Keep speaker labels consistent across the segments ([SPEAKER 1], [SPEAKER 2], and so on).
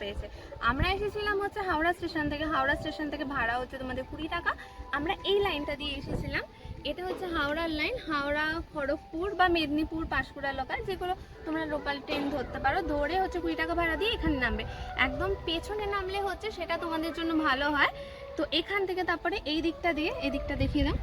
[SPEAKER 1] পেয়েছে। আমরা এসেছিলাম হচ্ছে হাওড়া স্টেশন থেকে ভাড়া হচ্ছে তোমাদের 20 টাকা। আমরা এই লাইনটা দিয়ে এসেছিলাম, এটা হচ্ছে হাওড়ার লাইন। হাওড়া, খড়গপুর বা মেদিনীপুর, পাঁশকুড়া লোকাল যেগুলো তোমরা লোকাল ট্রেন ধরতে পারো, ধরে হচ্ছে 20 টাকা ভাড়া দিয়ে এখানে নামবে। একদম পেছনে নামলে হচ্ছে সেটা তোমাদের জন্য ভালো হয়। তো এখান থেকে তারপরে এই দিকটা দিয়ে, এদিকটা দেখিয়ে দাও,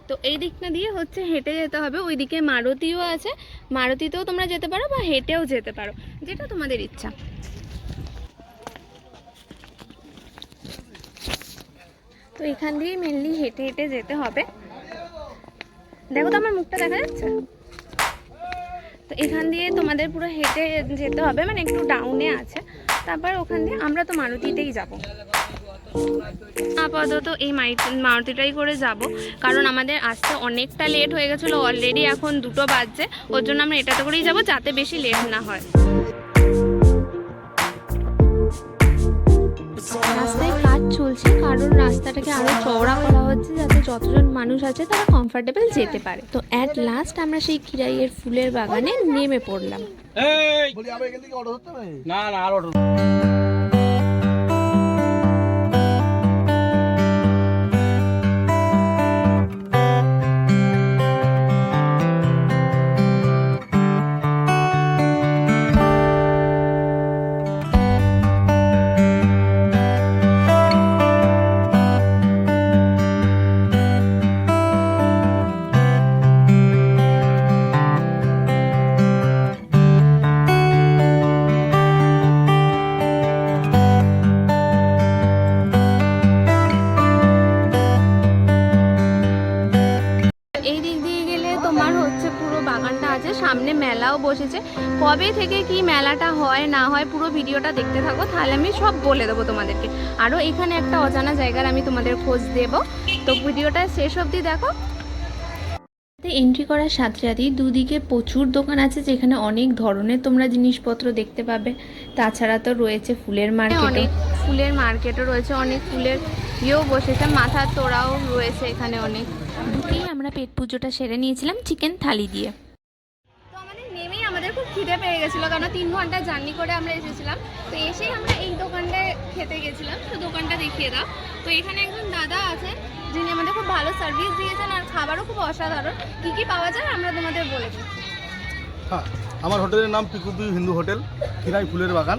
[SPEAKER 1] তো এই দিকটা দিয়ে হচ্ছে হেঁটে যেতে হবে। ওইদিকে মারুতিও আছে, মারুতিতেও তোমরা যেতে পারো বা হেঁটেও যেতে পারো, যেটা তোমাদের ইচ্ছা। তো এখান দিয়ে মেনলি হেঁটে হেঁটে যেতে হবে। দেখো তো আমার মুখটা দেখা যাচ্ছে। তো এখান দিয়ে তোমাদের পুরো হেঁটে যেতে হবে, মানে একটু ডাউনে আছে। তারপর ওখান দিয়ে আমরা তো মারুতিতেই যাব। আপাতত এই মারুতিটাই করে যাব, কারণ আমাদের আসতে অনেকটা লেট হয়ে গেছিলো অলরেডি, এখন 2টো বাজছে। ওর জন্য আমরা এটাতে করেই যাব, যাতে বেশি লেট না হয়। রাস্তায় কাজ চলছে, কারণ রাস্তাটাকে আরো চওড়া করা হচ্ছে, যাতে যতজন মানুষ আছে তারা কমফোর্টেবল যেতে পারে। তো অ্যাট লাস্ট আমরা সেই খিরাইয়ের ফুলের বাগানে নেমে পড়লাম। সামনে মেলাও বসেছে, কবে থেকে কি মেলাটা হয় না হয় পুরো ভিডিওটা দেখতে থাকো, তাহলে আমি সব বলে দেবো তোমাদেরকে। আরও এখানে একটা অজানা জায়গার আমি তোমাদের খোঁজ দেব, তো ভিডিওটা শেষ অবধি দেখো। এন্ট্রি করার সাথে সাথেই দুদিকে প্রচুর দোকান আছে, যেখানে অনেক ধরনের তোমরা জিনিসপত্র দেখতে পাবে। তাছাড়া তো রয়েছে ফুলের মার্কেট, অনেক ফুলের মার্কেটও রয়েছে, অনেক ফুলের ইয়েও বসেছে, মাথার তোড়াও রয়েছে এখানে অনেক। ঢুকেই আমরা পেট পুজোটা সেরে নিয়েছিলাম চিকেন থালি দিয়ে। আমাদের খুব খিদে পেয়ে গেছিলো, কারণ 3 ঘন্টা জার্নি করে আমরা এসেছিলাম। তো এসেই আমরা এই দোকানটায় খেতে গেছিলাম। তো দোকানটা দেখিয়ে দাও। তো এখানে একজন দাদা আছেন, যিনি আমাদের খুব ভালো সার্ভিস দিয়েছেন, আর খাবারও খুব অসাধারণ। কি কি পাওয়া যায় আমরা তোমাদের বলে দিচ্ছি।
[SPEAKER 2] হ্যাঁ, আমার হোটেলের নাম পিকুপি হিন্দু হোটেল, খিরাই ফুলের বাগান।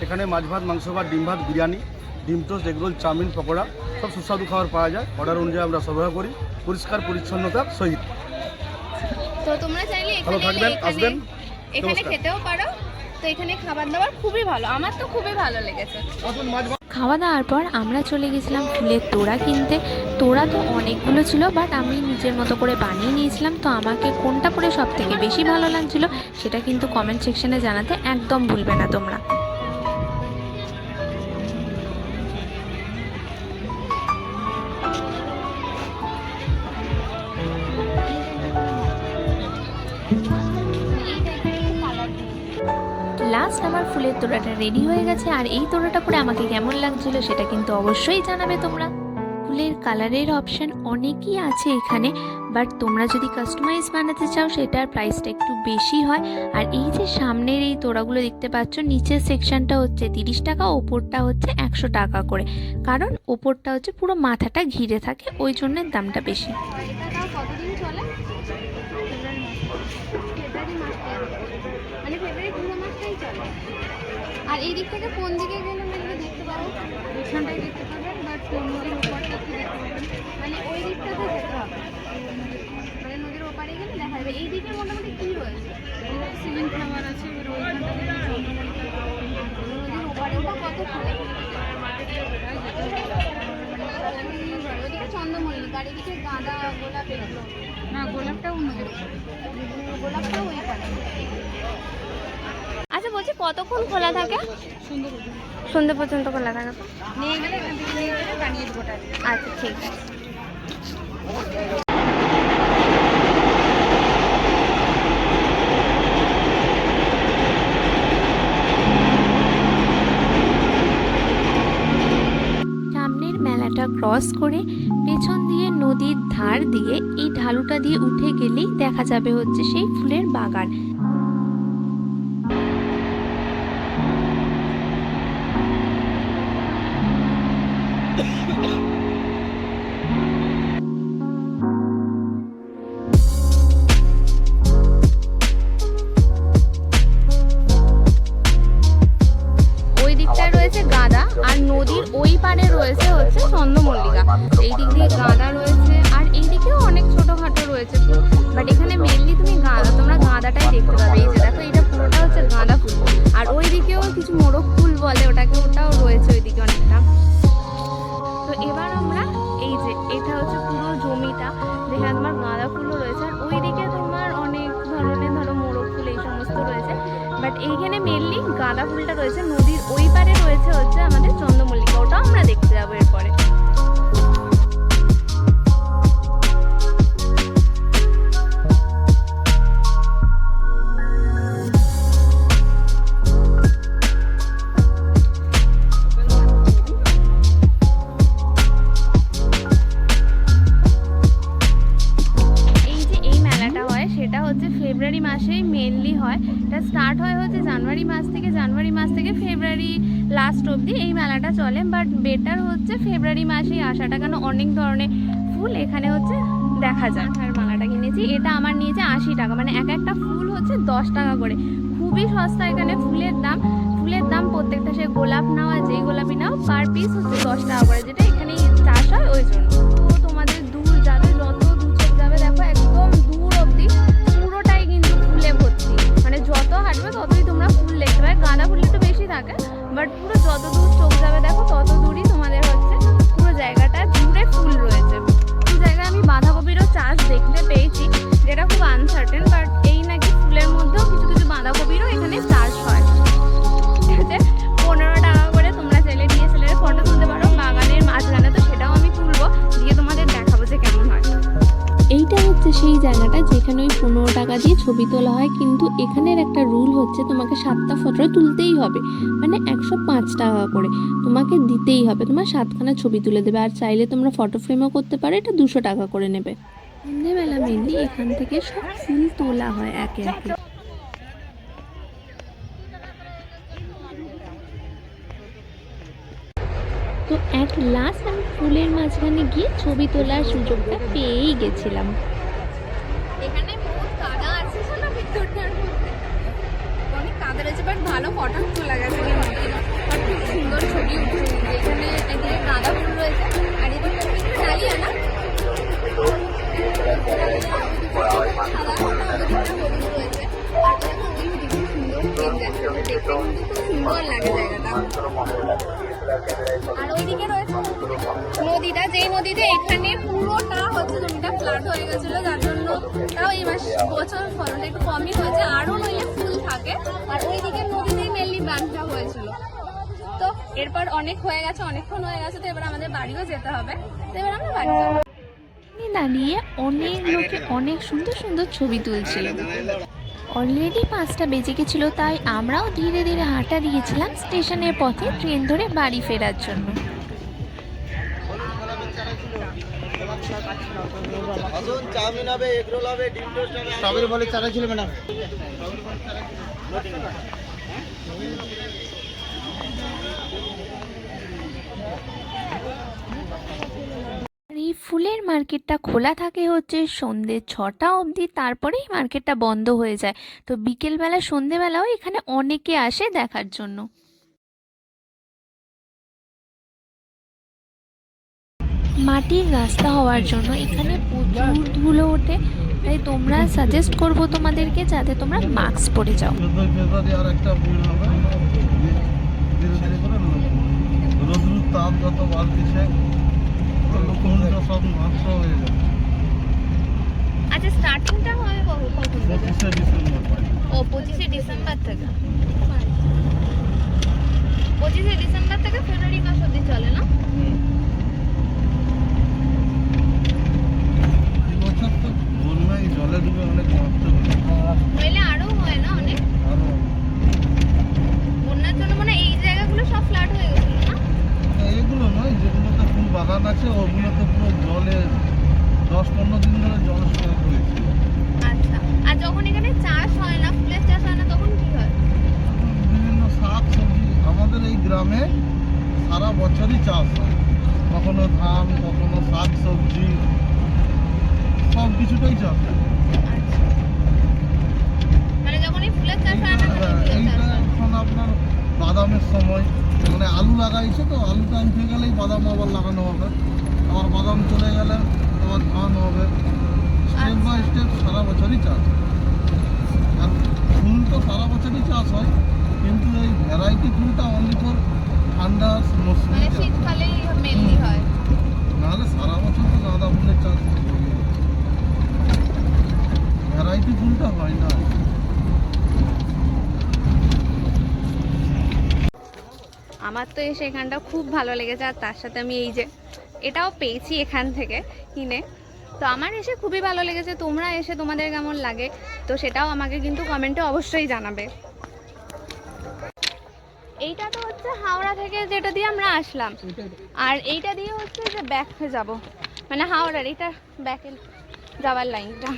[SPEAKER 2] এখানে মাছ ভাত, মাংস ভাত, ডিম ভাত, বিরিয়ানি, ডিম টোস্ট, এগরোল, চাউমিন, পকোড়া সব সুস্বাদু খাবার পাওয়া যায়। অর্ডার অনুযায়ী আমরা সরবরাহ করি পরিষ্কার পরিচ্ছন্নতার সহিত।
[SPEAKER 1] তো তোমরা চাইলে এখানে খেতেও পারো। তো এখানে খাবার দাবার খুবই ভালো, আমার তো খুবই ভালো লেগেছে। খাওয়া দাওয়ার পর আমরা চলে গেছিলাম ফুলের তোড়া কিনতে। তোড়া তো অনেকগুলো ছিল, বাট আমি নিজের মতো করে বানিয়ে নিয়েছিলাম। তো আমাকে কোনটা পরে সব থেকে বেশি ভালো লাগছিল সেটা কিন্তু কমেন্ট সেকশনে জানাতে একদম ভুলবে না তোমরা। লাস্ট আমার ফুলের তোড়াটা রেডি হয়ে গেছে, আর এই তোড়াটা পরে আমাকে কেমন লাগছিল সেটা কিন্তু অবশ্যই জানাবে তোমরা। ফুলের কালারের অপশান অনেকই আছে এখানে, বাট তোমরা যদি কাস্টমাইজ বানাতে চাও সেটার প্রাইসটা একটু বেশি হয়। আর এই যে সামনের এই তোড়াগুলো দেখতে পাচ্ছ, নিচের সেকশনটা হচ্ছে 30 টাকা, ওপরটা হচ্ছে 100 টাকা করে, কারণ ওপরটা হচ্ছে পুরো মাথাটা ঘিরে থাকে, ওই জন্য দামটা বেশি। আর এই দিক থেকে কোন দিকে গেলে মেনলি দেখতে পারো, পেছনটাই দেখতে পাবেন, বাট নদীর ওপারটা দেখতে পাবেন, মানে ওই দিকটাতে যেতে হবে, মানে নদীর ওপারে গেলে দেখা যাবে। এই দিকে মোটামুটি কী রয়েছে, সিলিং খাবার আছে, এবার ওইখানটা নদীর ওপারে ওটা কত ফুলে ওদিকে চন্দ্রমল্লিকা, আর এদিকে গাঁদা, গোলাপ, এগুলো না, গোলাপটাও নদীর গোলাপটাও ওই পারে। আচ্ছা বলছি, কতক্ষণ খোলা থাকে? সন্ধ্যে পর্যন্ত খোলা থাকে। তো নিয়ে গেলে এখান থেকে নিয়ে গেলে বানিয়ে দেবো। আচ্ছা ঠিক আছে। সামনের মেলাটা ক্রস করে পেছন দিয়ে নদীর ধার দিয়ে এই ঢালুটা দিয়ে উঠে গেলেই দেখা যাবে হচ্ছে সেই ফুলের বাগান। এই দিক দিয়ে গাঁদা রয়েছে, আর এই দিকেও অনেক ছোটোখাটো রয়েছে ফুল, বাট এখানে মেনলি তুমি তোমরা গাঁদাটাই দেখতে পাবে। এই যে দেখো, এটা পুরোটা হচ্ছে গাঁদা ফুল, আর ওই দিকেও কিছু মোরগ ফুল বলে ওটাকে, ওটাও রয়েছে ওই দিকে অনেকটা। তো এবার আমরা এই যে এটা হচ্ছে পুরো জমিটা যেখানে তোমার গাঁদা ফুলও রয়েছে, আর ওই দিকে তোমার অনেক ধরনের ধরো মোরগ ফুল এই সমস্ত রয়েছে, বাট এইখানে মেনলি গাঁদা ফুলটা রয়েছে। নদীর ওই পারে রয়েছে হচ্ছে আমাদের চন্দ্রমল্লিকা, ওটাও আমরা দেখতে যাবো এরপরে। ফেব্রুয়ারি মাসেই মেনলি হয়, এটা স্টার্ট হয় হচ্ছে জানুয়ারি মাস থেকে ফেব্রুয়ারি লাস্ট অবধি এই মেলাটা চলে, বাট বেটার হচ্ছে ফেব্রুয়ারি মাসেই আসাটা, কেন অনেক ধরনের ফুল এখানে হচ্ছে দেখা যায়। আর মালাটা কিনেছি, এটা আমার নিয়েছে 80 টাকা, মানে এক একটা ফুল হচ্ছে 10 টাকা করে, খুবই সস্তা এখানে ফুলের দাম। প্রত্যেকটা সে গোলাপ নাও আর যেই গোলাপি নাও পার পিস হচ্ছে 10 টাকা করে, যেটা এখানে চাষ হয় ওই জন্য। তো তোমাদের দূর যাবে, যত দূর চোখ যাবে দেখো একদম দূর অবধি পুরোটাই কিন্তু ফুলে ভর্তি, মানে যত হাঁটবে ততই তোমরা ফুল দেখতে পাবে। গাঁদা ফুল একটু বেশি থাকে, বাট পুরো যত দূর চোখ যাবে দেখো তত দূরই তোমাদের হচ্ছে পুরো জায়গাটা জুড়ে ফুল রয়েছে। এই জায়গায় আমি বাঁধাকপিরও চাষ দেখতে পেয়েছি, যেটা খুব আনসার্টেন, বাট এই নাকি ফুলের মধ্যেও কিছু কিছু বাঁধাকপিরও এখানে চাষ হয়। ঠিক আছে, 15 টাকা করে তোমরা চাইলে ডিএসএলআর ফটো তুলতে পারো বাগানের মাঝখানে, তো সেটাও আমি তুলবো, দিয়ে তোমাদের দেখাবো যে কেমন হয়। এইটা হচ্ছে সেই জায়গাটা যেখানে ওই 15 টাকা দিয়ে ছবি তোলা হয়, কিন্তু এখানের একটা রুল হচ্ছে তোমাকে 7টা ফটো তুলতেই হবে, মানে 105 টাকা করে তোমাকে দিতেই হবে, তোমার 7খানা ছবি তুলে দেবে, আর চাইলে তোমরা ফটো ফ্রেমও করতে পারো, এটা 200 টাকা করে নেবে। সন্ধ্যেবেলা মেনলি এখান থেকে সব ফুল তোলা হয় একে একে। তো অ্যাট লাস্ট আমি ফুলের মাঝখানে গিয়ে ছবি তোলার সুযোগটা পেয়েই গেছিলাম। এখানে বহুত কাদা আছে না ভিতরটার মধ্যে, অনেক কাদা রয়েছে, বাট ভালো ফটো তোলা গেছে, আর খুব সুন্দর ছবি উঠছে। এখানে এদিকে গাঁদা ফুল রয়েছে, আর এদিকে ডালিয়া না সুন্দর লাগে জায়গাটা। আর ওইদিকে রয়েছে নদীটা, যেই নদীতে এখানে পুরোটা হচ্ছে জমিটা ফ্লাড হয়ে গেছিলো, যার জন্য তাও এই বছর ফলনটা একটু কমই হয়েছে, আরও নইলে ফুল থাকে। আর ওইদিকে নদীতেই মেনলি বাঁধটা হয়েছিল। তো এরপর অনেক হয়ে গেছে, অনেকক্ষণ হয়ে গেছে, তো এবার আমাদের বাড়িও যেতে হবে, তো এবার আমরা বাড়ি যাবো। দাঁড়িয়ে অনেক লোকে অনেক সুন্দর সুন্দর ছবি তুলছিল। অলরেডি 5টা বেজে গেছিলো, তাই আমরাও ধীরে ধীরে হাঁটা দিয়েছিলাম স্টেশনের পথে ট্রেন ধরে বাড়ি ফেরার জন্য। এই ফুলের মার্কেটটা খোলা থাকে হচ্ছে সন্ধ্যে 6টা অবধি, তারপরেই মার্কেটটা বন্ধ হয়ে যায়। তো বিকেলবেলা সন্ধ্যেবেলাও এখানে অনেকে আসে দেখার জন্য। মাটির রাস্তা হওয়ার জন্য এখানে প্রচুর ধুলো ওঠে, তাই তোমরা সাজেস্ট করবো তোমাদেরকে যাতে তোমরা মাস্ক পরে যাও।
[SPEAKER 2] তাপ যত বাড়তিছে সব নষ্ট হয়ে যাবে।
[SPEAKER 1] আচ্ছা, স্টার্টিংটা হবে কখন?
[SPEAKER 2] 25শে ডিসেম্বর।
[SPEAKER 1] ও 25শে ডিসেম্বর থেকে 25শে ডিসেম্বর থেকে ফেব্রুয়ারি মাস অবধি চলে না?
[SPEAKER 2] এই বছর তো বন্যায় জলে ডুবে অনেক নষ্ট
[SPEAKER 1] নইলে আরো হয় না অনেক?
[SPEAKER 2] আরো
[SPEAKER 1] বন্যার জন্য মানে এই জায়গাগুলো সব ফ্ল্যাট হয়ে গেছিল না?
[SPEAKER 2] এইগুলো নয়, যেগুলোতে ফুল বাগান আছে ওগুলোতে পুরো জলে 10-15 দিন ধরে জল স্টোর হয়েছিল।
[SPEAKER 1] আচ্ছা, আর যখন এখানে চাষ হয় না, ফুলের চাষ হয় না, তখন কি হয়?
[SPEAKER 2] বিভিন্ন শাক সবজি আমাদের এই গ্রামে সারা বছরই চাষ হয়, কখনো ধান, কখনো শাক সবজি, সব কিছুটাই চাষ হয়।
[SPEAKER 1] মানে যখন এই ফুলের চাষ হয় না, তখন ফুলের
[SPEAKER 2] এইটা
[SPEAKER 1] চাষ হয়।
[SPEAKER 2] এখন আপনার বাদামের সময়, মানে আলু লাগাইছে তো আলুটা উঠে গেলেই বাদাম আবার লাগানো হবে,
[SPEAKER 3] আবার বাদাম চলে গেলে আবার ধান হবে, স্টেপ বাই স্টেপ সারা বছরই চাষ হয়। আর ফুল তো সারা বছরই চাষ হয়, কিন্তু এই ভ্যারাইটি ফুলটা অনলি ফর ঠান্ডার মৌসুমে
[SPEAKER 1] মানে শীতকালেই মেনলি হয়।
[SPEAKER 3] নাহলে সারা বছর তো গাঁদা ফুলের চাষ হয়। ভ্যারাইটি ফুলটা হয় না।
[SPEAKER 1] আমার তো এসে এখানটা খুব ভালো লেগেছে, আর তার সাথে আমি এই যে এটাও পেয়েছি এখান থেকে কিনে। তো আমার এসে খুবই ভালো লেগেছে, তোমরা এসে তোমাদের কেমন লাগে তো সেটাও আমাকে কিন্তু কমেন্টে অবশ্যই জানাবে। এইটা তো হচ্ছে হাওড়া থেকে যেটা দিয়ে আমরা আসলাম, আর এইটা দিয়ে হচ্ছে যে ব্যাকে যাব, মানে হাওড়ার এটা ব্যাকে যাওয়ার লাইনটা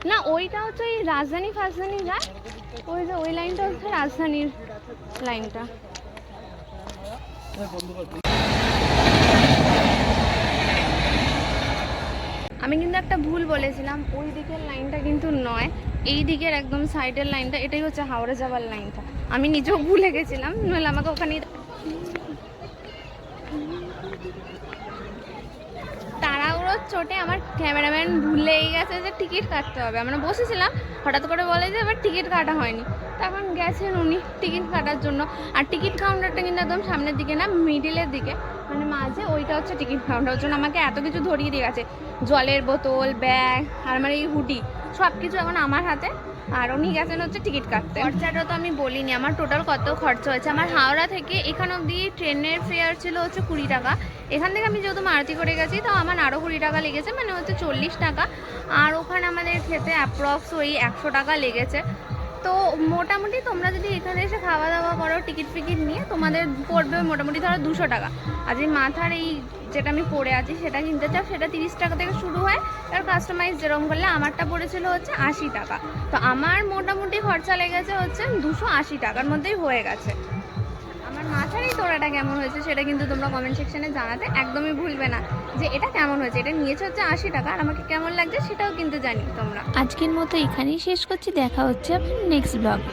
[SPEAKER 1] না, ওইটা হচ্ছে ওই রাজধানী ফাজধানী যায়, ওই যে ওই লাইনটা হচ্ছে রাজধানীর লাইনটা। আমি কিন্তু একটা ভুল বলেছিলাম, ওই দিকের লাইনটা কিন্তু নয়, এই দিকের একদম সাইডের লাইনটা, এটাই হচ্ছে হাওড়া যাওয়ার লাইনটা। আমি নিজেও ভুলে গেছিলাম, নইলে আমাকে ওখানে তাড়াহুড়োর চোটে আমার ক্যামেরাম্যান ভুলেই গেছে যে টিকিট কাটতে হবে। আমরা বসেছিলাম, হঠাৎ করে বলে যে এবার টিকিট কাটা হয়নি, তখন গেছেন উনি টিকিট কাটার জন্য। আর টিকিট কাউন্টারটা কিন্তু একদম সামনের দিকে না, মিডিলের দিকে, মানে মাঝে, ওইটা হচ্ছে টিকিট কাউন্টার। ওর জন্য আমাকে এত কিছু ধরিয়ে দিয়ে গেছে, জলের বোতল, ব্যাগ, আর আমার এই হুডি, সব কিছু এখন আমার হাতে। আর উনি গেছেন হচ্ছে টিকিট কাটতে। খরচাটা তো আমি বলিনি, আমার টোটাল কত খরচা হয়েছে। আমার হাওড়া থেকে এখান অবধি ট্রেনের ফেয়ার ছিল হচ্ছে 20 টাকা। এখান থেকে আমি যেহেতু মারুতি করে গেছি, তো আমার আরও 20 টাকা লেগেছে, মানে হচ্ছে 40 টাকা। আর ওখানে আমাদের খেতে অ্যাপ্রক্স ওই 100 টাকা লেগেছে। তো মোটামুটি তোমরা যদি এখানে এসে খাওয়া দাওয়া করো টিকিট ফিকিট নিয়ে, তোমাদের পড়বে মোটামুটি ধরো 200 টাকা। আর এই মাথার এই যেটা আমি পরে আছি সেটা কিনতে চাও, সেটা 30 টাকা থেকে শুরু হয়, আর কাস্টমাইজ যেরকম করলে আমারটা পড়েছিল হচ্ছে 80 টাকা। তো আমার মোটামুটি খরচা লেগেছে হচ্ছে 280 টাকার মধ্যেই হয়ে গেছে। আমার মাথার এই তোড়াটা কেমন হয়েছে সেটা কিন্তু তোমরা কমেন্ট সেকশনে জানাতে একদমই ভুলবে না, যে এটা কেমন হয়েছে। এটা নিয়েছে হচ্ছে 80 টাকা, আর আমাকে কেমন লাগছে সেটাও কিন্তু জানি তোমরা।
[SPEAKER 4] আজকের মতো এখানেই শেষ করছি, দেখা হচ্ছে নেক্সট ব্লগে।